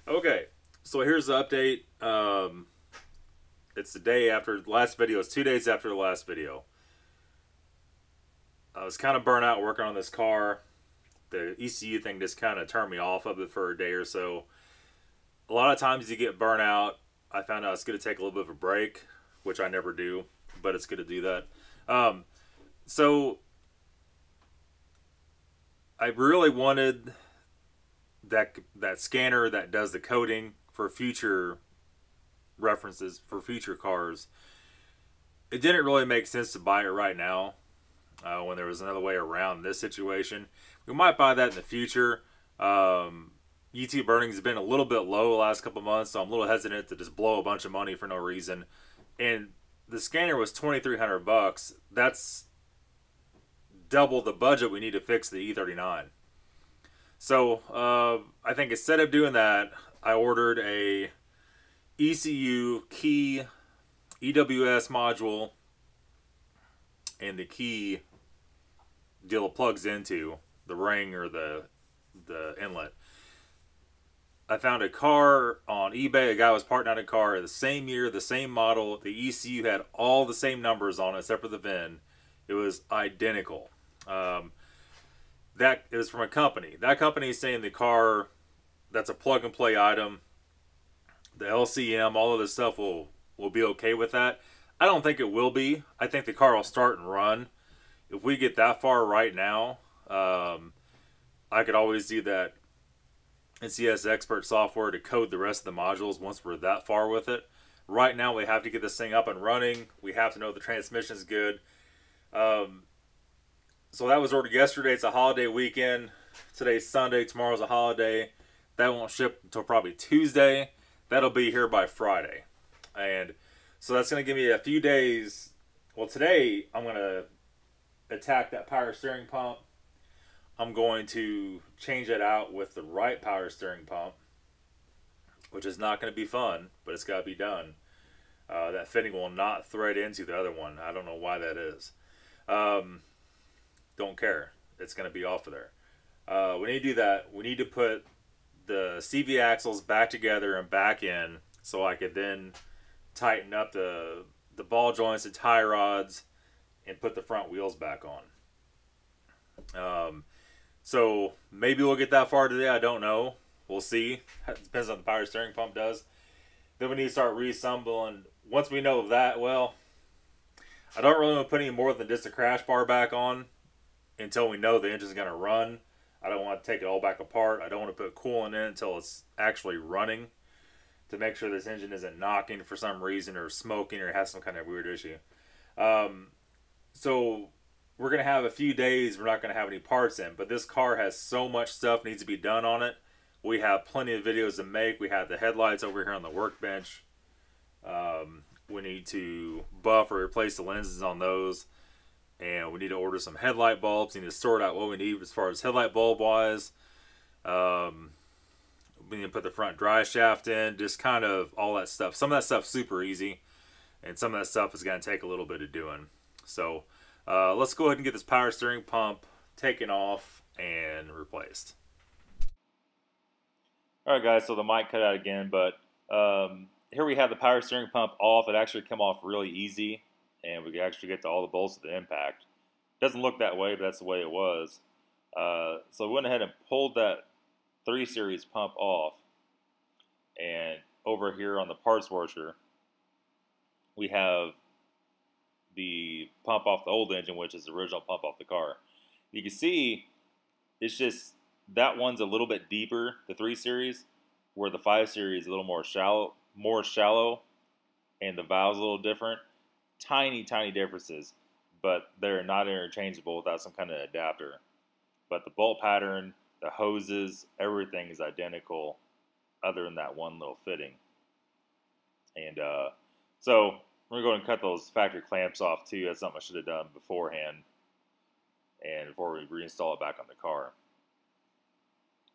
Okay, so here's the update. It's the day after the last video. It's 2 days after the last video. I was kind of burnt out working on this car. The ECU thing just kind of turned me off of it for a day or so. A lot of times you get burnt out. I found out it's going to take a little bit of a break, which I never do, but it's good to do that. Um, so I really wanted that scanner that does the coding for future references for future cars. It didn't really make sense to buy it right now when there was another way around this situation. We might buy that in the future. YouTube earnings have been a little bit low the last couple months, so I'm a little hesitant to just blow a bunch of money for no reason. And the scanner was $2,300. That's double the budget we need to fix the E39. So I think instead of doing that, I ordered a ECU key EWS module and the key deal it plugs into the ring or the inlet. I found a car on eBay. A guy was parting out a car the same year, the same model. The ECU had all the same numbers on it except for the VIN. It was identical. That it was from a company. That company is saying the car, that's a plug and play item. The LCM, all of this stuff will be okay with that. I don't think it will be. I think the car will start and run. If we get that far right now, I could always do that NCS Expert software to code the rest of the modules once we're that far with it. Right now, we have to get this thing up and running. We have to know the transmission is good. So that was ordered yesterday. It's a holiday weekend. Today's Sunday. Tomorrow's a holiday. That won't ship until probably Tuesday. That'll be here by Friday. And so that's going to give me a few days. Well, today I'm going to attack that power steering pump. I'm going to change it out with the right power steering pump, which is not going to be fun, but it's got to be done. That fitting will not thread into the other one. I don't know why that is. Don't care. It's going to be off of there. We need to do that. We need to put the CV axles back together and back in so I could then tighten up the ball joints, the tie rods, and put the front wheels back on. So maybe we'll get that far today. I don't know. We'll see. It depends on the power steering pump does. Then we need to start reassembling. Once we know that, well, I don't really want to put any more than just a crash bar back on until we know the engine's going to run. I don't want to take it all back apart. I don't want to put coolant in until it's actually running to make sure this engine isn't knocking for some reason or smoking or has some kind of weird issue. So we're going to have a few days. We're not going to have any parts in, but this car has so much stuff needs to be done on it. We have plenty of videos to make. We have the headlights over here on the workbench. We need to buff or replace the lenses on those. And we need to order some headlight bulbs. We need to sort out what we need as far as headlight bulb wise. We need to put the front dry shaft in. Just kind of all that stuff. Some of that stuff's super easy. And some of that stuff is going to take a little bit of doing. So let's go ahead and get this power steering pump taken off and replaced. Alright guys, so the mic cut out again. But here we have the power steering pump off. It actually came off really easy. And we can actually get to all the bolts of the impact. Doesn't look that way, but that's the way it was. So we went ahead and pulled that 3 Series pump off. And over here on the parts washer, we have the pump off the old engine, which is the original pump off the car. You can see it's just that one's a little bit deeper, the 3 Series, where the 5 Series is a little more shallow, and the valve's a little different. Tiny differences, but they're not interchangeable without some kind of adapter. But the bolt pattern, the hoses, everything is identical other than that one little fitting. And so we're going to cut those factory clamps off too. That's something I should have done beforehand and before we reinstall it back on the car.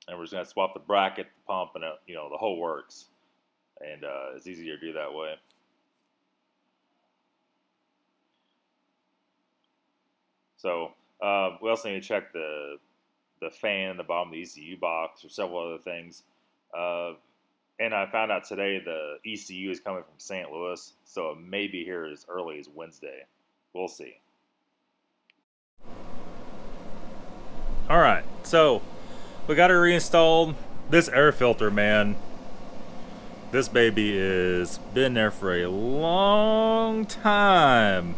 And we're just going to swap the bracket, the pump, and the whole works. And it's easier to do that way. So we also need to check the fan, the bottom of the ECU box, or several other things. And I found out today the ECU is coming from St. Louis, so it may be here as early as Wednesday. We'll see. All right, so we got it reinstalled. This air filter, man, this baby is been there for a long time,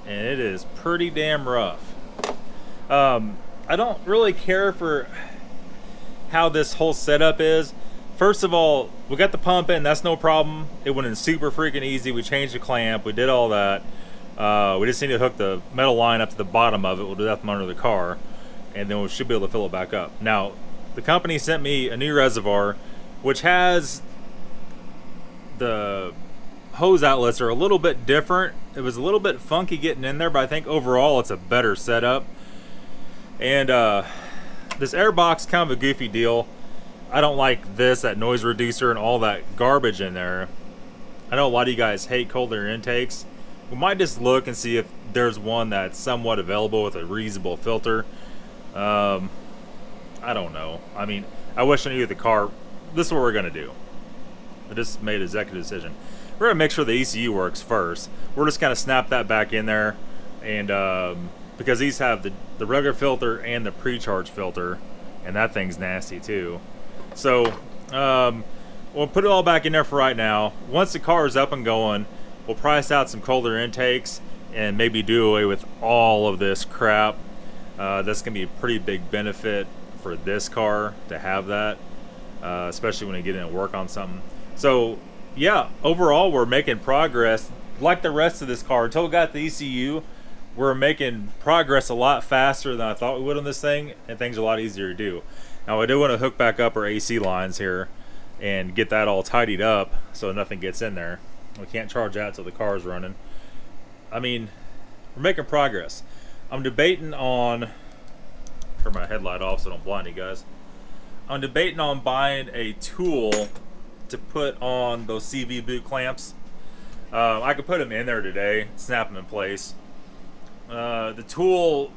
and it is pretty damn rough. I don't really care for how this whole setup is. First of all, we got the pump in, that's no problem. It went in super freaking easy. We changed the clamp, we did all that. We just need to hook the metal line up to the bottom of it. We'll do that from under the car, and then we should be able to fill it back up. Now, the company sent me a new reservoir, which has the hose outlets are a little bit different. It was a little bit funky getting in there, but I think overall it's a better setup. And this air box, kind of a goofy deal. I don't like this, that noise reducer and all that garbage in there. I know a lot of you guys hate cold air intakes. We might just look and see if there's one that's somewhat available with a reasonable filter. I don't know. I mean, I wish I knew the car. This is what we're gonna do. I just made an executive decision. We're gonna make sure the ECU works first. We're just gonna snap that back in there, and because these have the regular filter and the pre-charge filter, and that thing's nasty too. So we'll put it all back in there for right now. Once the car is up and going, we'll price out some colder intakes and maybe do away with all of this crap. That's gonna be a pretty big benefit for this car to have that, especially when you get in and work on something. So yeah, overall we're making progress. Like the rest of this car, until we got the ECU, we're making progress a lot faster than I thought we would on this thing, and things are a lot easier to do. Now I do want to hook back up our AC lines here and get that all tidied up so nothing gets in there. We can't charge that till the car is running. I mean, we're making progress. I'm debating on, turn my headlight off so I don't blind you guys. I'm debating on buying a tool to put on those CV boot clamps. I could put them in there today, snap them in place. The tool,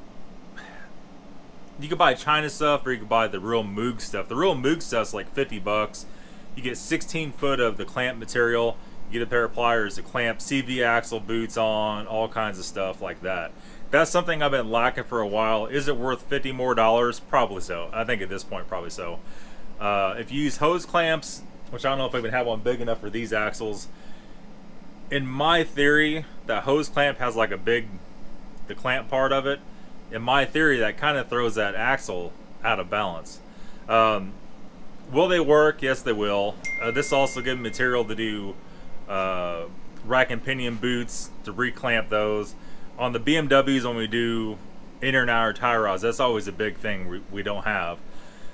you can buy China stuff or you can buy the real Moog stuff. The real Moog stuff's like 50 bucks. You get 16 foot of the clamp material. You get a pair of pliers to clamp CV axle boots on, all kinds of stuff like that. That's something I've been lacking for a while. Is it worth $50 more? Probably so. I think at this point, probably so. If you use hose clamps, which I don't know if I even have one big enough for these axles. In my theory, that hose clamp has like a big, the clamp part of it. In my theory, that kind of throws that axle out of balance. Will they work? Yes, they will. This also gives material to do rack and pinion boots, to reclamp those. On the BMWs, when we do inner and outer tie rods, that's always a big thing we don't have.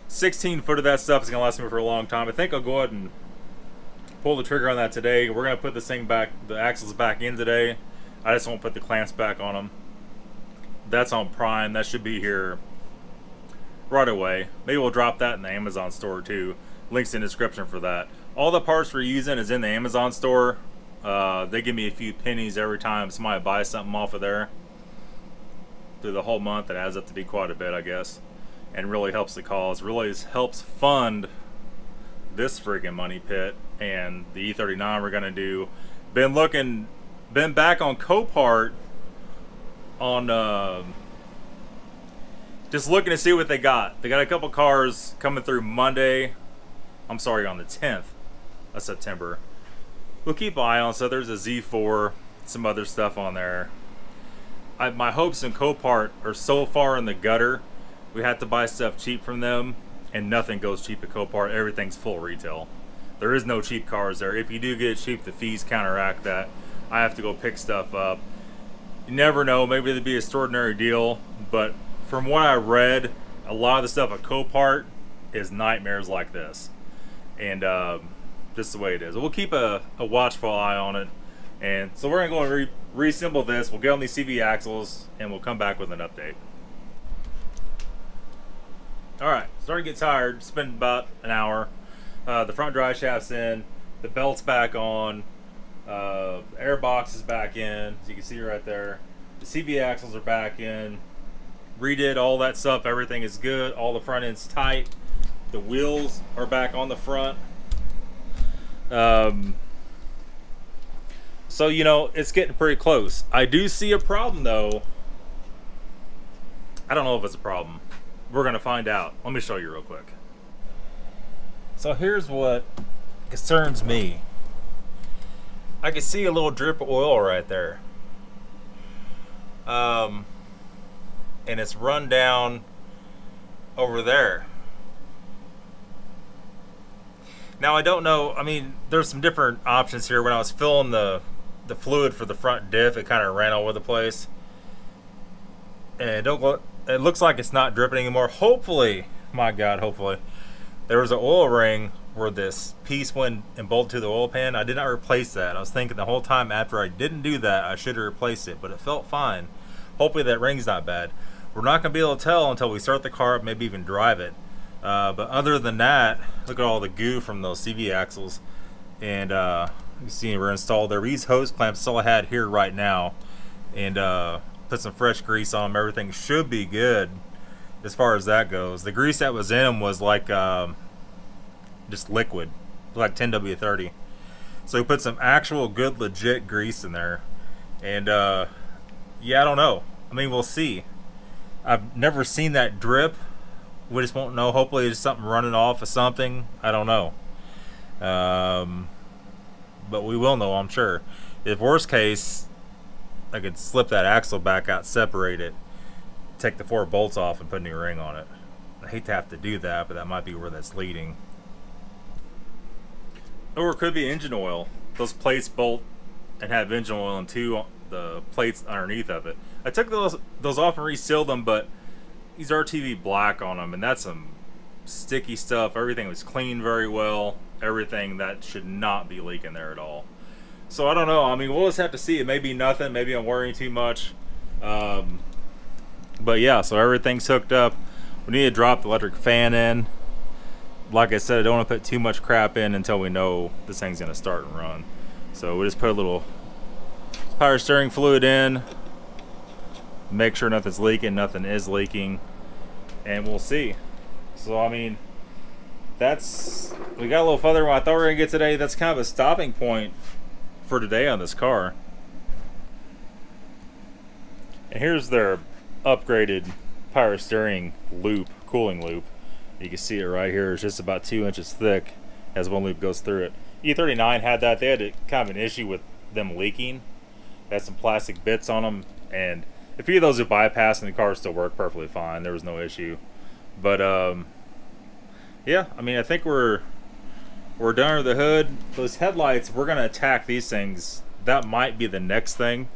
16 foot of that stuff is going to last me for a long time. I think I'll go ahead and pull the trigger on that today. We're going to put this thing back, the axles back in today. I just won't put the clamps back on them. That's on Prime. That should be here right away. Maybe we'll drop that in the Amazon store too. Links in the description for that. All the parts we're using is in the Amazon store. They give me a few pennies every time somebody buys something off of there. Through the whole month, it adds up to be quite a bit, I guess. And really helps the cause. Really helps fund this freaking money pit and the E39 we're gonna do. Been back on Copart on just looking to see what they got. They got a couple cars coming through Monday. I'm sorry, on the 10th of September. We'll keep an eye on. So there's a Z4, some other stuff on there. My hopes in Copart are so far in the gutter. We have to buy stuff cheap from them, and nothing goes cheap at Copart. Everything's full retail. There is no cheap cars there. If you do get it cheap, the fees counteract that. I have to go pick stuff up. You never know, maybe it'd be an extraordinary deal, but from what I read, a lot of the stuff at Copart is nightmares like this. And just the way it is. We'll keep a watchful eye on it. And so we're gonna go and reassemble this. We'll get on these CV axles and we'll come back with an update. Alright, starting to get tired. It's been about an hour. The front drive shaft's in, the belt's back on, air box is back in, as you can see right there. The CV axles are back in. Redid all that stuff, everything is good. All the front end's tight. The wheels are back on the front. So, you know, it's getting pretty close. I do see a problem, though. I don't know if it's a problem. We're going to find out. Let me show you real quick. So here's what concerns me. I can see a little drip of oil right there. And it's run down over there. Now, I don't know. I mean, there's some different options here. When I was filling the fluid for the front diff, it kind of ran all over the place. And it looks like it's not dripping anymore. Hopefully, my God, hopefully. There was an oil ring where this piece went and bolted to the oil pan. I did not replace that. I was thinking the whole time after I didn't do that, I should have replaced it, but it felt fine. Hopefully that ring's not bad. We're not going to be able to tell until we start the car up, maybe even drive it. But other than that, look at all the goo from those CV axles. And you see we're installed there. These hose clamps, that's all I had here right now. And put some fresh grease on them. Everything should be good as far as that goes. The grease that was in them was like just liquid, like 10W30. So we put some actual good legit grease in there. And yeah, I don't know. I mean, we'll see. I've never seen that drip. We just won't know. Hopefully it's something running off of something. I don't know. But we will know, I'm sure. If worst case, I could slip that axle back out, separate it, take the 4 bolts off and put a new ring on it. I hate to have to do that, but that might be where that's leading. Or it could be engine oil. Those plates bolt and have engine oil into the plates underneath of it. I took those off and resealed them, but these RTV black on them, and that's some sticky stuff. Everything was cleaned very well. Everything that should not be leaking there at all. So I don't know. I mean, we'll just have to see. It may be nothing. Maybe I'm worrying too much. But yeah, so everything's hooked up. We need to drop the electric fan in. Like I said, I don't want to put too much crap in until we know this thing's going to start and run. So we just put a little power steering fluid in. Make sure nothing's leaking. Nothing is leaking. And we'll see. So, I mean, we got a little further than I thought we were going to get today. That's kind of a stopping point for today on this car. And here's their upgraded power steering loop, cooling loop. You can see it right here. It's just about 2 inches thick as one loop goes through it. E39 had that. They had kind of an issue with them leaking. They had some plastic bits on them, and a few of those are bypassed and the car still worked perfectly fine. There was no issue. But yeah, I mean, I think we're done under the hood. Those headlights, we're gonna attack these things. That might be the next thing.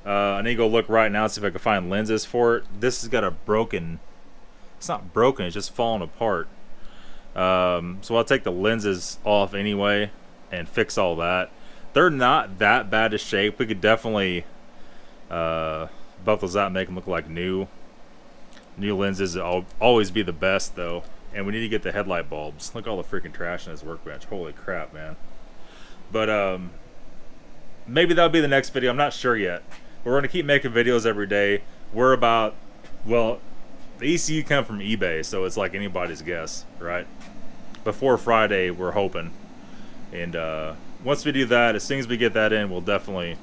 I need to go look right now and see if I can find lenses for it. This has got a broken. It's not broken. It's just falling apart. So I'll take the lenses off anyway and fix all that. They're not that bad of shape. We could definitely buff those out and make them look like new. New lenses will always be the best though. And we need to get the headlight bulbs. Look at all the freaking trash in this workbench. Holy crap, man. But maybe that'll be the next video. I'm not sure yet. We're going to keep making videos every day. We're about, well, the ECU come from eBay, so it's like anybody's guess, right? Before Friday, we're hoping. And once we do that, as soon as we get that in, we'll definitely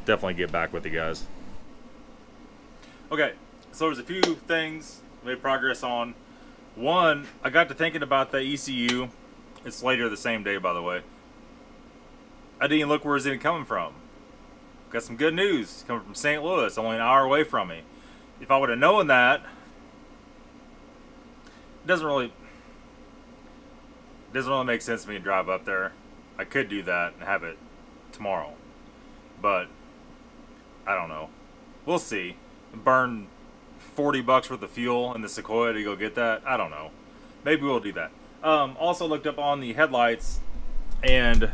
get back with you guys. Okay, so there's a few things we made progress on. One, I got to thinking about the ECU. It's later the same day, by the way. I didn't even look where it's even coming from. Got some good news. It's coming from St. Louis, only an hour away from me. If I would have known that, it doesn't really make sense to me to drive up there. I could do that and have it tomorrow, but I don't know. We'll see. Burn $40 worth of fuel in the Sequoia to go get that. I don't know. Maybe we'll do that. Also looked up on the headlights, and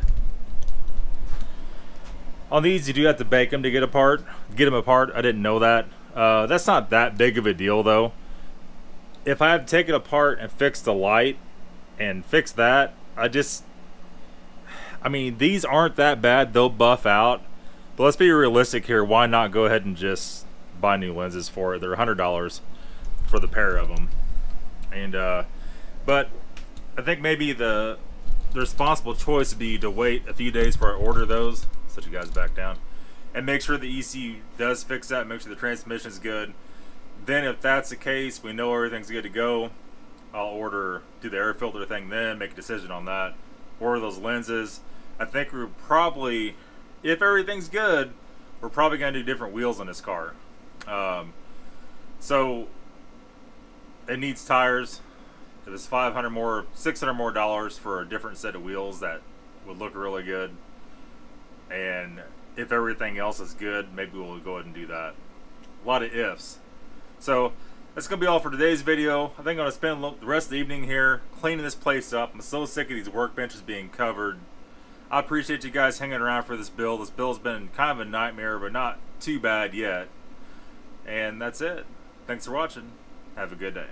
on these you do have to bake them to get them apart. I didn't know that. That's not that big of a deal though. If I have to take it apart and fix the light and fix that, I mean, these aren't that bad. They'll buff out. But let's be realistic here. Why not go ahead and just buy new lenses for it? They're $100 for the pair of them. And but I think maybe the the responsible choice would be to wait a few days before I order those. Set you guys back down. And make sure the ECU does fix that. Make sure the transmission is good. Then if that's the case, we know everything's good to go. I'll do the air filter thing then, make a decision on that. Order those lenses. I think we're probably, if everything's good, we're probably going to do different wheels on this car. So it needs tires. If it's $500 more, $600 more dollars for a different set of wheels, that would look really good. And if everything else is good, maybe we'll go ahead and do that. A lot of ifs. So that's going to be all for today's video. I think I'm going to spend the rest of the evening here cleaning this place up. I'm so sick of these workbenches being covered. I appreciate you guys hanging around for this build. This build's been kind of a nightmare, but not too bad yet. And that's it. Thanks for watching. Have a good day.